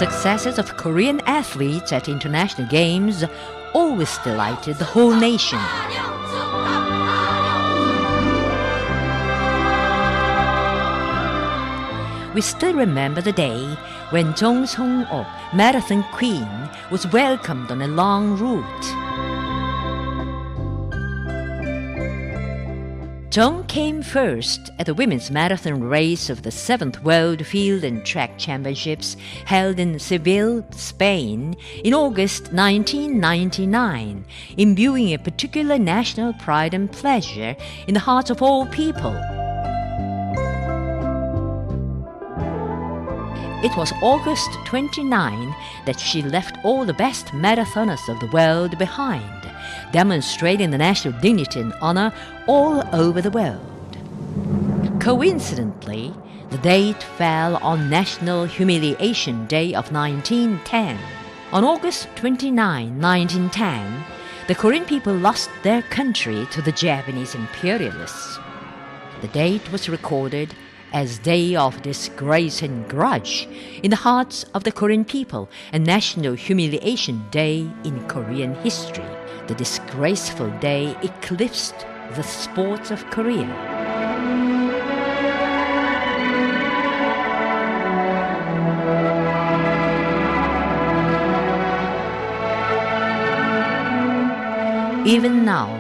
successes of Korean athletes at international games always delighted the whole nation. We still remember the day when Jung Song-ok, marathon queen, was welcomed on a long route. Jung came first at the women's marathon race of the 7th World Field and Track Championships held in Seville, Spain in August 1999, imbuing a particular national pride and pleasure in the hearts of all people. It was August 29 that she left all the best marathoners of the world behind, demonstrating the national dignity and honor all over the world. Coincidentally, the date fell on National Humiliation Day of 1910. On August 29, 1910, the Korean people lost their country to the Japanese imperialists. The date was recorded as Day of Disgrace and Grudge in the hearts of the Korean people and National Humiliation Day in Korean history. The disgraceful day eclipsed the sports of Korea. Even now,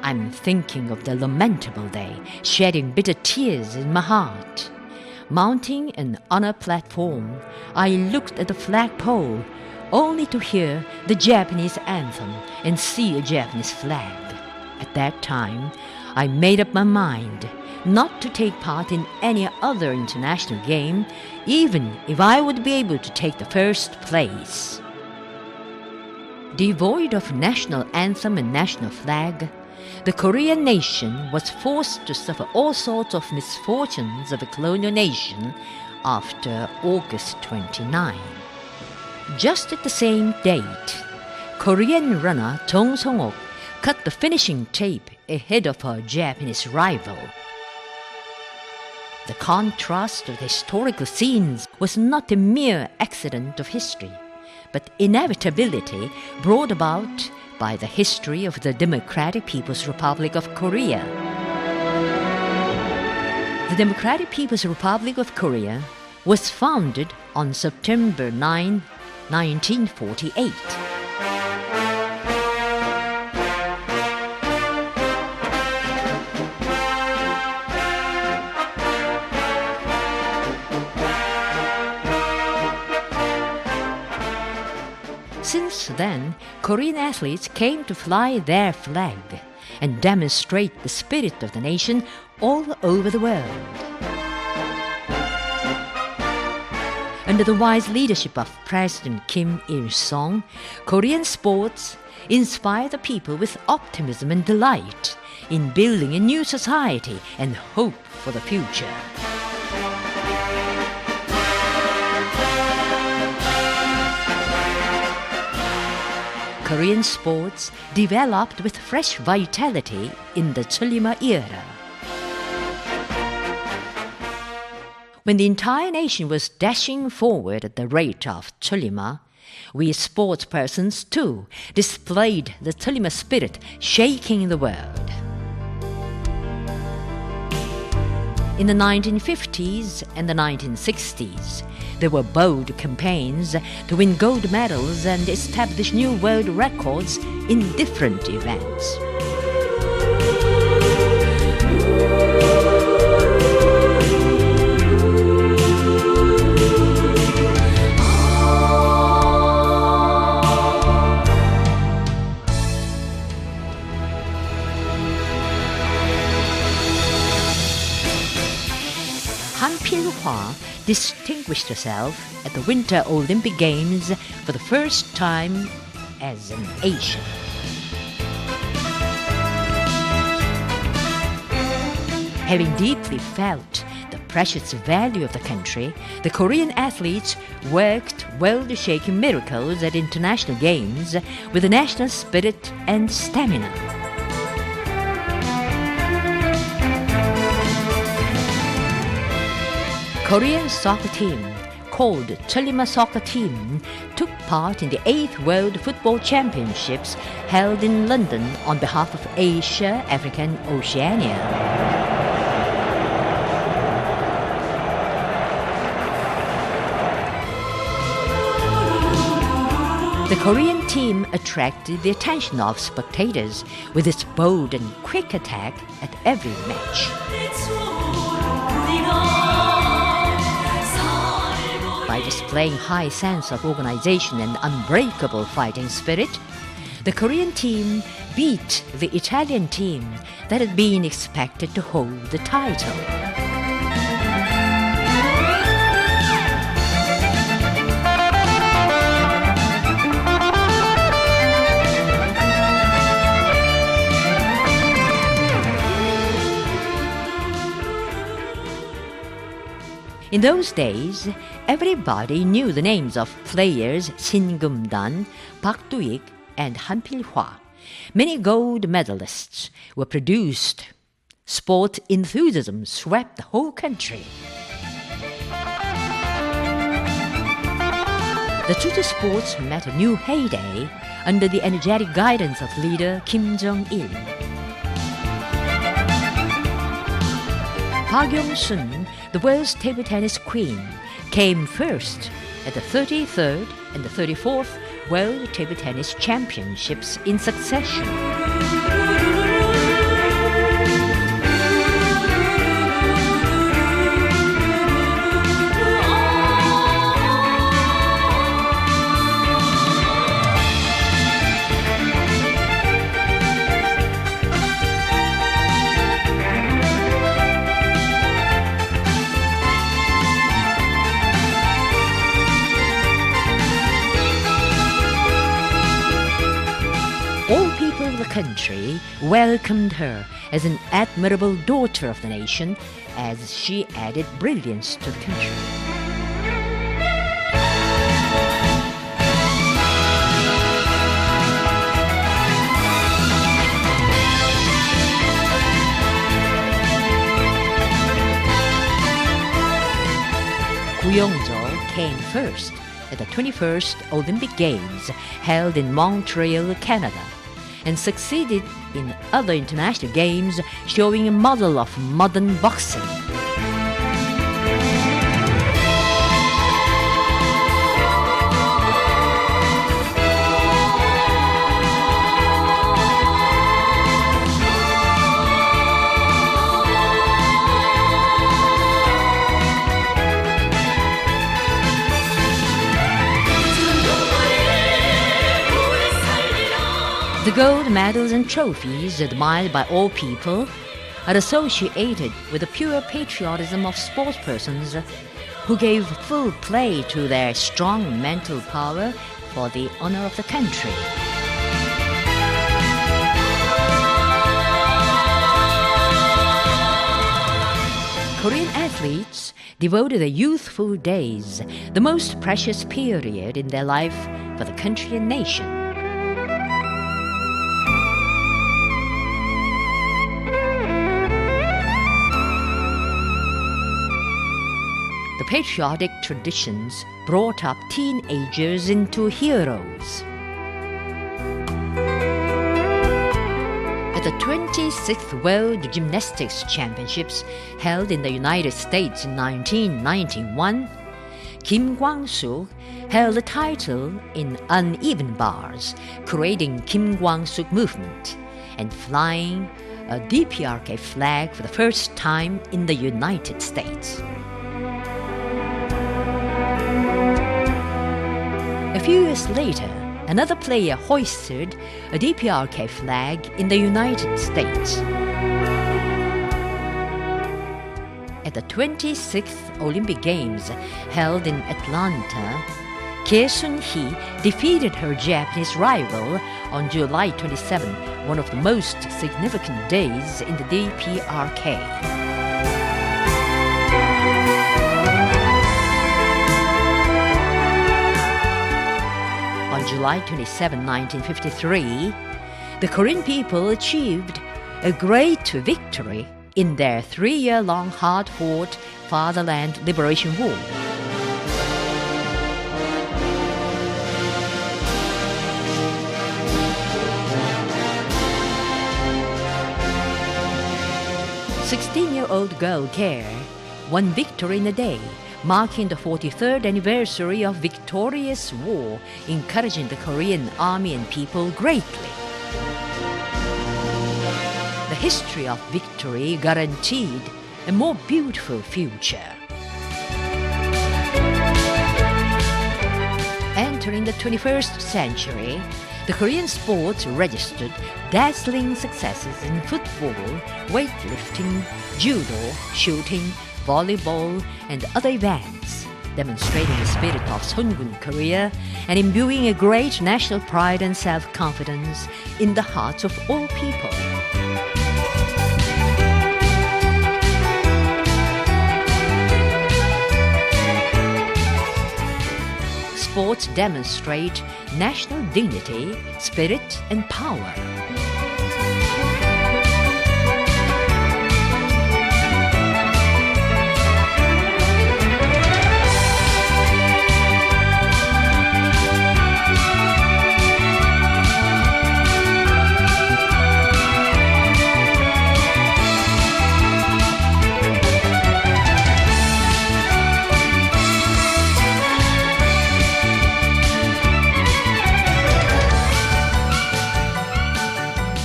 I'm thinking of the lamentable day, shedding bitter tears in my heart. Mounting an honor platform, I looked at the flagpole, only to hear the Japanese anthem and see a Japanese flag. At that time, I made up my mind not to take part in any other international game, even if I would be able to take the first place. Devoid of national anthem and national flag, the Korean nation was forced to suffer all sorts of misfortunes of a colonial nation after August 29. Just at the same date, Korean runner Jung Song-ok cut the finishing tape ahead of her Japanese rival. The contrast of the historical scenes was not a mere accident of history, but inevitability brought about by the history of the Democratic People's Republic of Korea. The Democratic People's Republic of Korea was founded on September 9, 1948. Since then, Korean athletes came to fly their flag and demonstrate the spirit of the nation all over the world. Under the wise leadership of President Kim Il-sung, Korean sports inspire the people with optimism and delight in building a new society and hope for the future. Korean sports developed with fresh vitality in the Chollima era. When the entire nation was dashing forward at the rate of Chollima, we sportspersons too displayed the Chollima spirit, shaking the world. In the 1950s and the 1960s, there were bold campaigns to win gold medals and establish new world records in different events. Han Pil-hwa distinguished herself at the Winter Olympic Games for the first time as an Asian. Having deeply felt the precious value of the country, the Korean athletes worked world-shaking miracles at international games with a national spirit and stamina. Korean soccer team called Cholima Soccer Team took part in the 8th World Football Championships held in London on behalf of Asia, Africa and Oceania. The Korean team attracted the attention of spectators with its bold and quick attack at every match. By displaying high sense of organization and unbreakable fighting spirit, the Korean team beat the Italian team that had been expected to hold the title. In those days, everybody knew the names of players Shin Geum-dan, Park Do-ik, and Han Pil-hwa. Many gold medalists were produced. Sport enthusiasm swept the whole country. The Chuju sports met a new heyday under the energetic guidance of leader Kim Jong-il. Park Yong-sun, the world's table tennis queen, came first at the 33rd and the 34th World Table Tennis Championships in succession. All people of the country welcomed her as an admirable daughter of the nation, as she added brilliance to the country. Gu Yong-jeol came first at the 21st Olympic Games held in Montreal, Canada, and succeeded in other international games, showing a model of modern boxing. The gold medals and trophies admired by all people are associated with the pure patriotism of sportspersons who gave full play to their strong mental power for the honor of the country. Korean athletes devoted their youthful days, the most precious period in their life, for the country and nation. The patriotic traditions brought up teenagers into heroes. At the 26th World Gymnastics Championships held in the United States in 1991, Kim Kwang-suk held the title in uneven bars, creating Kim Kwang-suk movement and flying a DPRK flag for the first time in the United States. A few years later, another player hoisted a DPRK flag in the United States. At the 26th Olympic Games held in Atlanta, Kye Sun-hee defeated her Japanese rival on July 27, one of the most significant days in the DPRK. On July 27, 1953, the Korean people achieved a great victory in their 3-year-long hard-fought Fatherland Liberation War. 16-year-old girl Care won victory in a day, marking the 43rd anniversary of victorious war, encouraging the Korean army and people greatly. The history of victory guaranteed a more beautiful future. Entering the 21st century, the Korean sports registered dazzling successes in football, weightlifting, judo, shooting, volleyball, and other events, demonstrating the spirit of Songun Korea and imbuing a great national pride and self-confidence in the hearts of all people. Sports demonstrate national dignity, spirit, and power.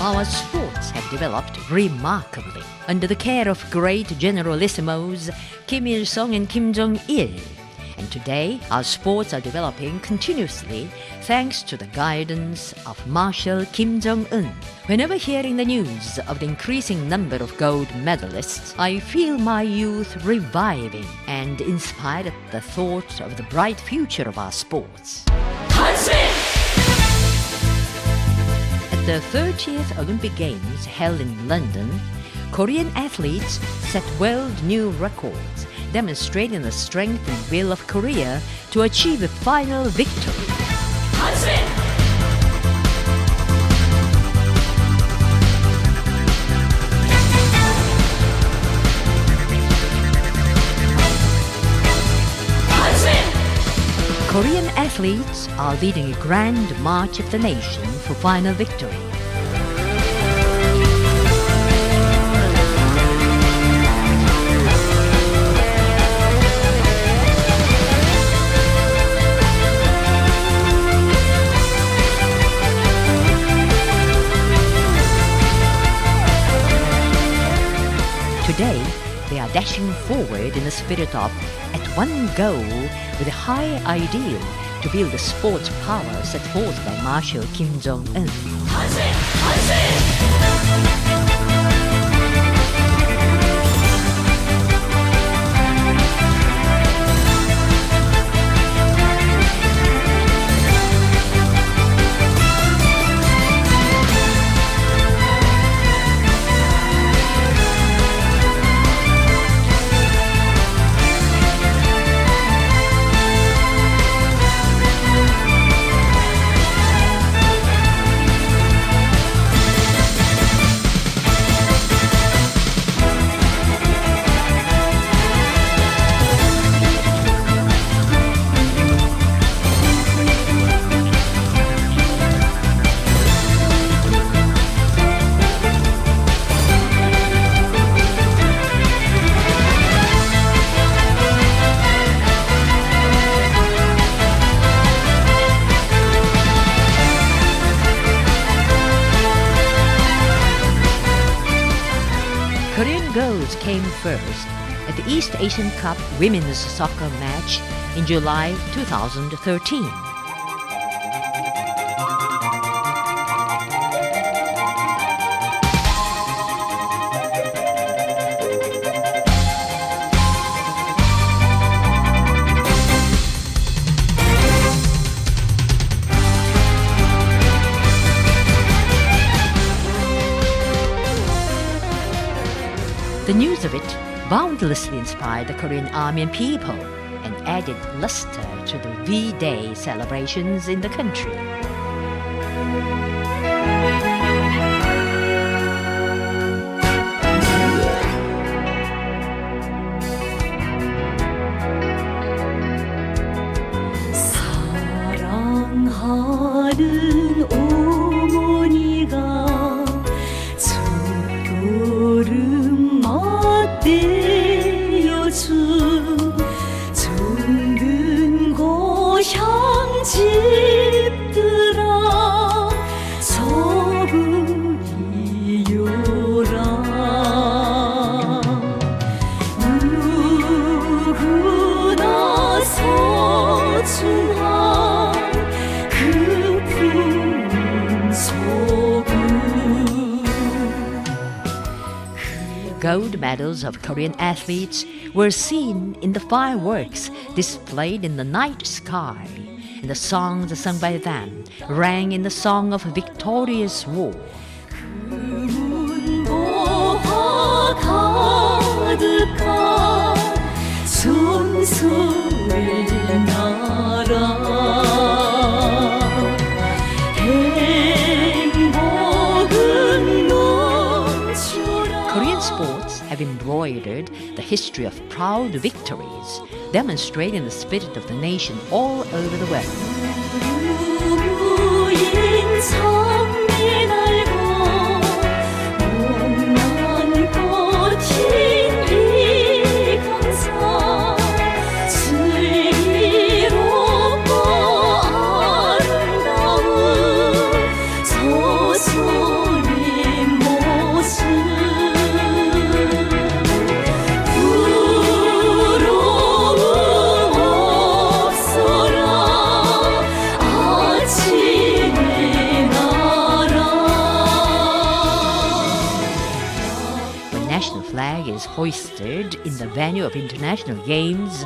Our sports have developed remarkably under the care of great generalissimos Kim Il-sung and Kim Jong-il. And today, our sports are developing continuously thanks to the guidance of Marshal Kim Jong-un. Whenever hearing the news of the increasing number of gold medalists, I feel my youth reviving and inspired at the thought of the bright future of our sports. At the 30th Olympic Games held in London, Korean athletes set world new records, demonstrating the strength and will of Korea to achieve a final victory. Korean athletes are leading a grand march of the nation for final victory. Today, they are dashing forward in the spirit of at one go with a high ideal to build the sports power set forth by Marshal Kim Jong-un. Korean girls came first at the East Asian Cup Women's Soccer match in July 2013. The news of it boundlessly inspired the Korean army and people and added luster to the V-Day celebrations in the country. 사랑하는 어머니가 촛불을 떼어준 정든 고향집들아 서구이요라 누구나 소중한 그 푸른 소금. Gold medals of Korean athletes were seen in the fireworks displayed in the night sky, and the songs sung by them rang in the song of victorious war. 문보화 가득한 순수의 나라 행복은 넘쳐라. Korean sports have embroidered the history of proud victories, demonstrating the spirit of the nation all over the world. 무인 장미 날고 못난 꽃인 이 강산 슬기롭고 아름다운 소소인 모습 부러움 없어라 아침의 나라. When national flag is hoisted in the venue of international games,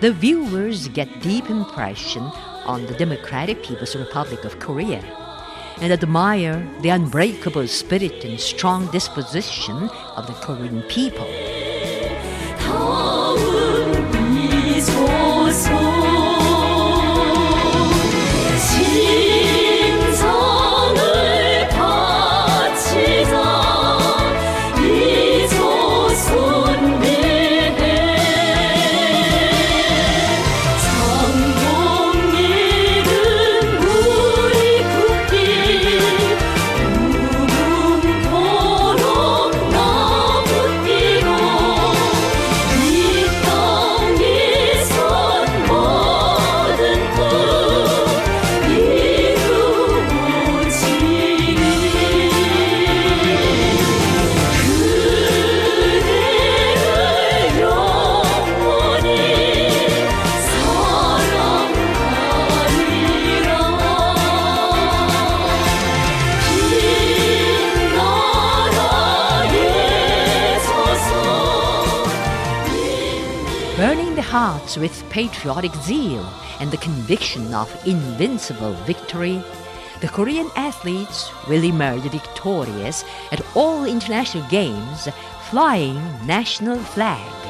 the viewers get deep impression on the Democratic People's Republic of Korea and admire the unbreakable spirit and strong disposition of the Korean people. 다음 이소서 심장을 바치자 이조선 미래 상봉일은 우리 국기 무궁토록 나붙기고 이 땅이 선 모든 꿈 이루어지리. 그대를 영원히 사랑하리라. 빛나라의 조선 Burning the hearts with patriotic zeal and the conviction of invincible victory, the Korean athletes will emerge victorious at all international games, flying national flags.